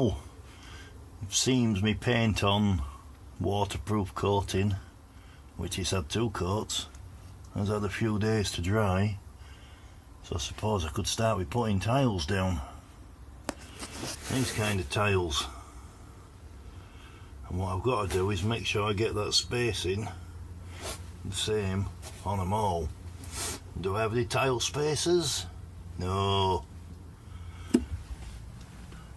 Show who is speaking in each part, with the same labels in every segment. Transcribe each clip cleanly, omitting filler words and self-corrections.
Speaker 1: Well, it seems me paint on waterproof coating, which has had 2 coats, has had a few days to dry, so I suppose I could start with putting tiles down. These kind of tiles. And what I've got to do is make sure I get that spacing the same on them all. Do I have any tile spacers? No.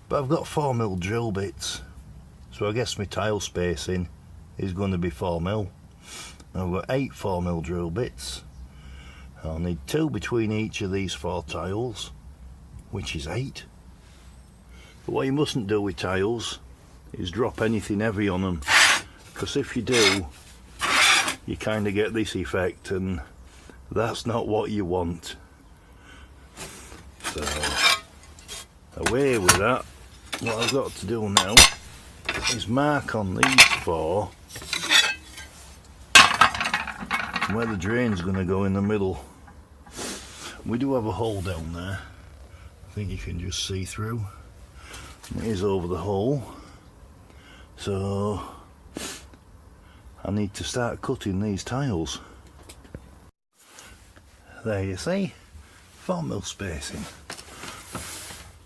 Speaker 1: But I've got 4mm drill bits, so I guess my tile spacing is going to be 4mm. I've got 8 4mm drill bits. I'll need 2 between each of these 4 tiles, which is 8. But what you mustn't do with tiles is drop anything heavy on them, because if you do, you kind of get this effect, and that's not what you want. So away with that. What I've got to do now is mark on these 4 where the drain's going to go in the middle. We do have a hole down there, I think you can just see through. It is over the hole, so I need to start cutting these tiles. There you see, 4mm spacing.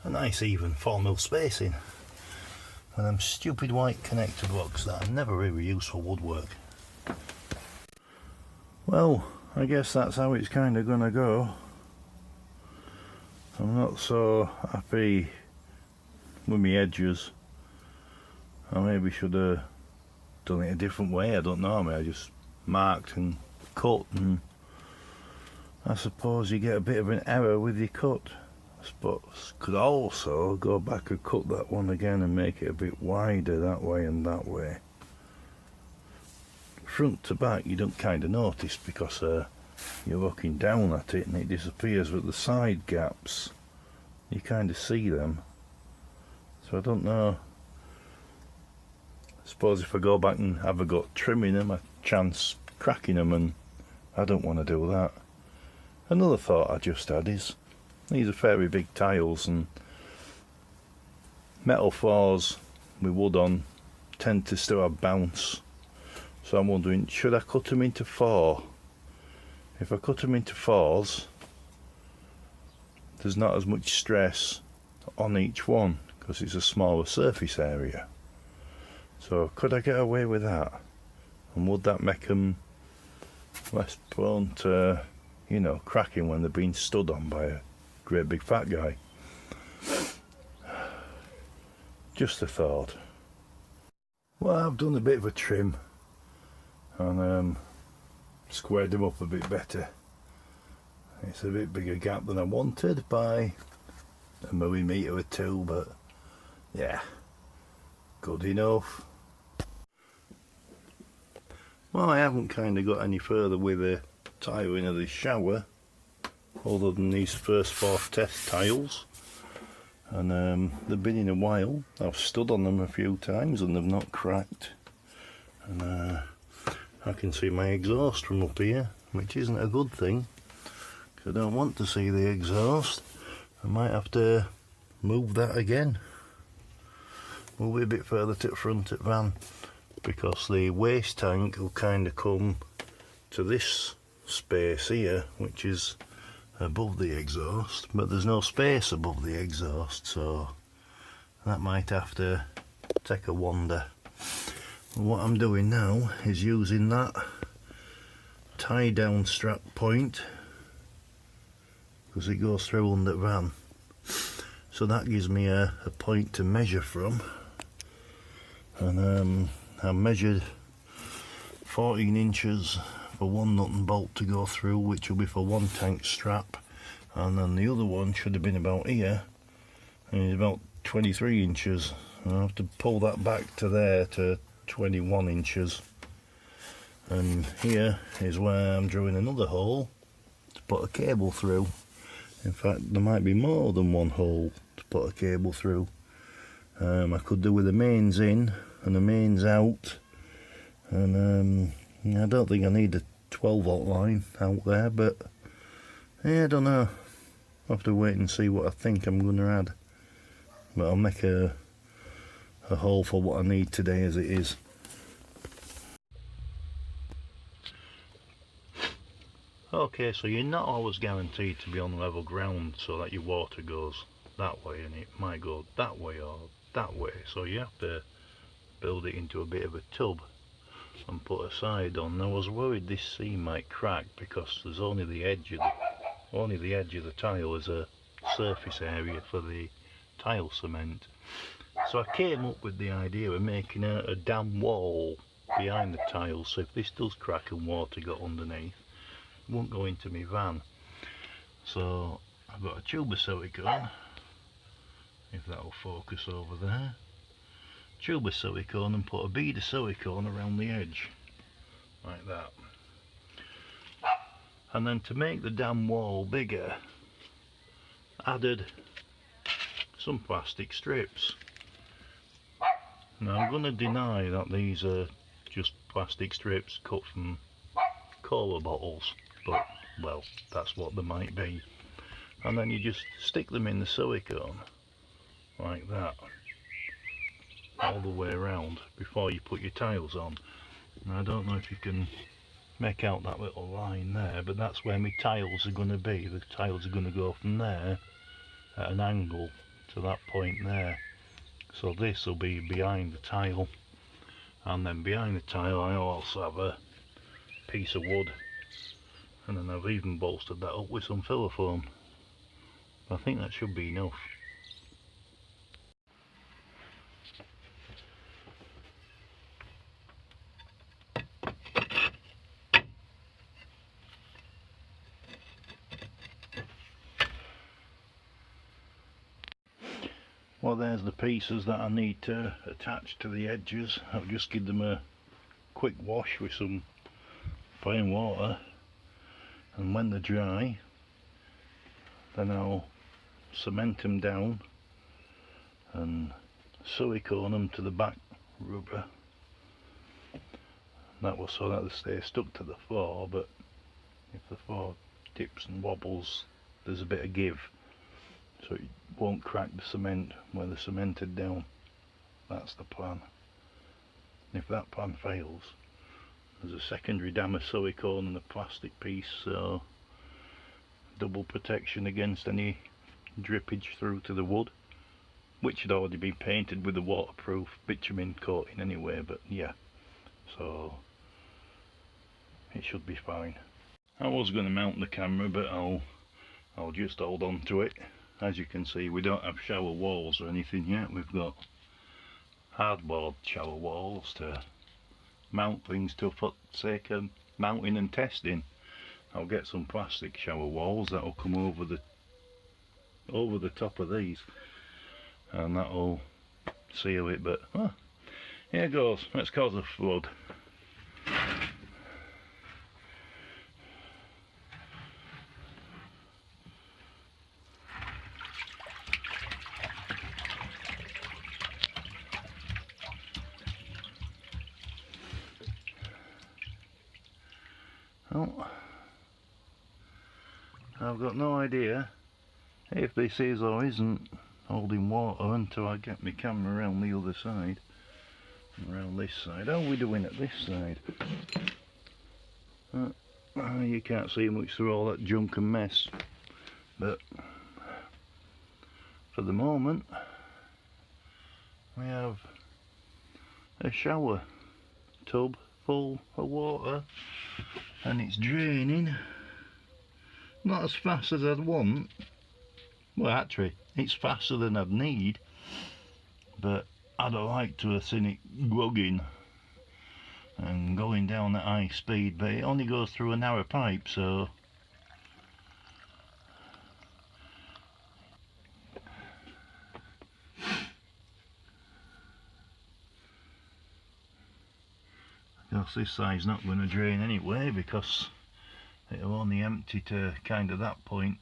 Speaker 1: A nice even 4mm spacing. With them stupid white connector blocks that I never really use for woodwork. Well, I guess that's how it's kind of gonna go. I'm not so happy with my edges. I maybe should have done it a different way, I don't know. I mean, I just marked and cut, and I suppose you get a bit of an error with your cut. I suppose could also go back and cut that one again and make it a bit wider that way and that way. Front to back you don't kind of notice because you're looking down at it and it disappears, but the side gaps you kind of see them. So I don't know. I suppose if I go back and have a go at trimming them, a chance cracking them, and I don't want to do that. Another thought I just had is, these are fairly big tiles, and metal floors with wood on tend to still have bounce. So I'm wondering, should I cut them into 4? If I cut them into 4s, there's not as much stress on each one because it's a smaller surface area. So could I get away with that? And would that make them less prone to, you know, cracking when they're being stood on by a great big fat guy? Just a thought. Well, I've done a bit of a trim and squared them up a bit better. It's a bit bigger gap than I wanted by a millimetre or 2, but yeah, good enough. Well, I haven't kind of got any further with the tiling of the shower other than these first 4 test tiles, and they've been in a while. I've stood on them a few times and they've not cracked, and I can see my exhaust from up here, which isn't a good thing. I don't want to see the exhaust. I might have to move that again. Move it a bit further to the front of the van, because the waste tank will kind of come to this space here, which is above the exhaust, but there's no space above the exhaust, so that might have to take a wander. What I'm doing now is using that tie down strap point, because it goes through under the van, so that gives me a point to measure from. And I measured 14 inches for one nut and bolt to go through, which will be for one tank strap, and then the other one should have been about here, and it's about 23 inches. I'll have to pull that back to there to 21 inches, and here is where I'm drilling another hole to put a cable through. In fact, there might be more than one hole to put a cable through. I could do with the mains in and the mains out, and I don't think I need a 12 volt line out there, but yeah, I don't know. I'll have to wait and see what I think I'm going to add. But I'll make a a hole for what I need today as it is. Okay, so you're not always guaranteed to be on level ground so that your water goes that way, and it might go that way or that way, so you have to build it into a bit of a tub and put a side on. I was worried this seam might crack because there's only the edge of the tile as a surface area for the tile cement. So I came up with the idea of making a dam wall behind the tile, so if this does crack and water got underneath, it won't go into my van. So I've got a tube of silicone, if that will focus over there, tube of silicone, and put a bead of silicone around the edge like that. And then to make the dam wall bigger, added some plastic strips. Now I'm going to deny that these are just plastic strips cut from cola bottles, but well, that's what they might be. And then you just stick them in the silicone like that all the way around before you put your tiles on. Now I don't know if you can make out that little line there, but that's where my tiles are going to be. The tiles are going to go from there at an angle to that point there. So this will be behind the tile, and then behind the tile I also have a piece of wood, and then I've even bolstered that up with some filler foam. I think that should be enough. Well, there's the pieces that I need to attach to the edges. I'll just give them a quick wash with some plain water, and when they're dry then I'll cement them down and silicone them to the back rubber. That will so that they stay stuck to the floor, but if the floor tips and wobbles there's a bit of give, so it won't crack the cement where they're cemented down. That's the plan. If that plan fails, there's a secondary dam of silicone and a plastic piece, so double protection against any drippage through to the wood, which had already been painted with the waterproof bitumen coating anyway, but yeah, so it should be fine. I was going to mount the camera, but I'll just hold on to it. As you can see, we don't have shower walls or anything yet. We've got hardboard shower walls to mount things to for the sake of mounting and testing. I'll get some plastic shower walls that'll come over the top of these, and that'll seal it. But here it goes. Let's cause a flood. Oh, I've got no idea if this is or isn't holding water until I get my camera around the other side, around this side. How are we doing at this side? You can't see much through all that junk and mess, but for the moment we have a shower tub full of water, and it's draining not as fast as I'd want. Well, actually it's faster than I'd need, but I'd have liked to have seen it glugging and going down at high speed, but it only goes through a narrow pipe, so this side's not going to drain anyway, because it'll only empty to kind of that point,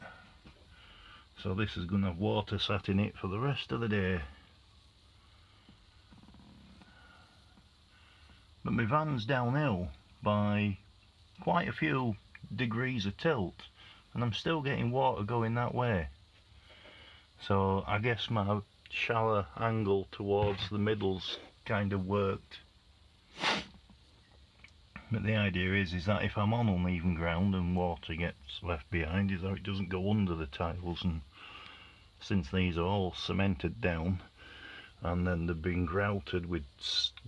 Speaker 1: so this is going to have water sat in it for the rest of the day. But my van's downhill by quite a few degrees of tilt, and I'm still getting water going that way, so I guess my shallow angle towards the middles kind of worked. But the idea is that if I'm on uneven ground and water gets left behind, is that it doesn't go under the tiles, and since these are all cemented down and then they've been grouted with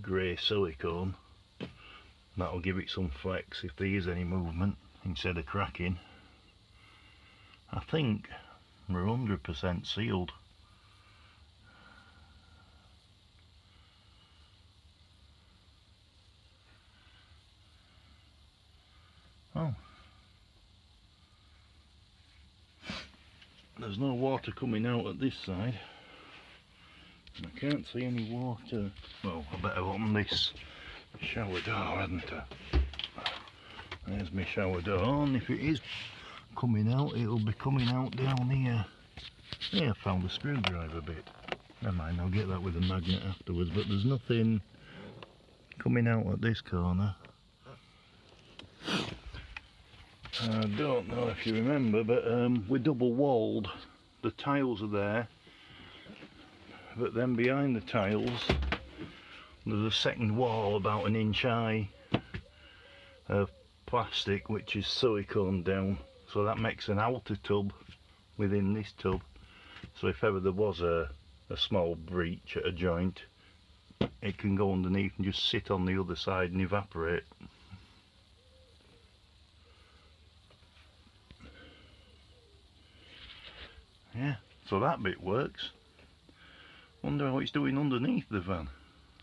Speaker 1: grey silicone, that'll give it some flex if there is any movement instead of cracking. I think we're 100% sealed. Oh, there's no water coming out at this side. I can't see any water. Well, I better open this shower door, hadn't I? There's my shower door, and if it is coming out, it'll be coming out down here. Yeah, I found a screwdriver bit. Never mind, I'll get that with a magnet afterwards, but there's nothing coming out at this corner. I don't know if you remember, but we're double walled. The tiles are there, but then behind the tiles there's a second wall about 1 inch high of plastic, which is silicone down, so that makes an outer tub within this tub, so if ever there was a small breach at a joint, it can go underneath and just sit on the other side and evaporate. Yeah, so that bit works. Wonder how it's doing underneath the van.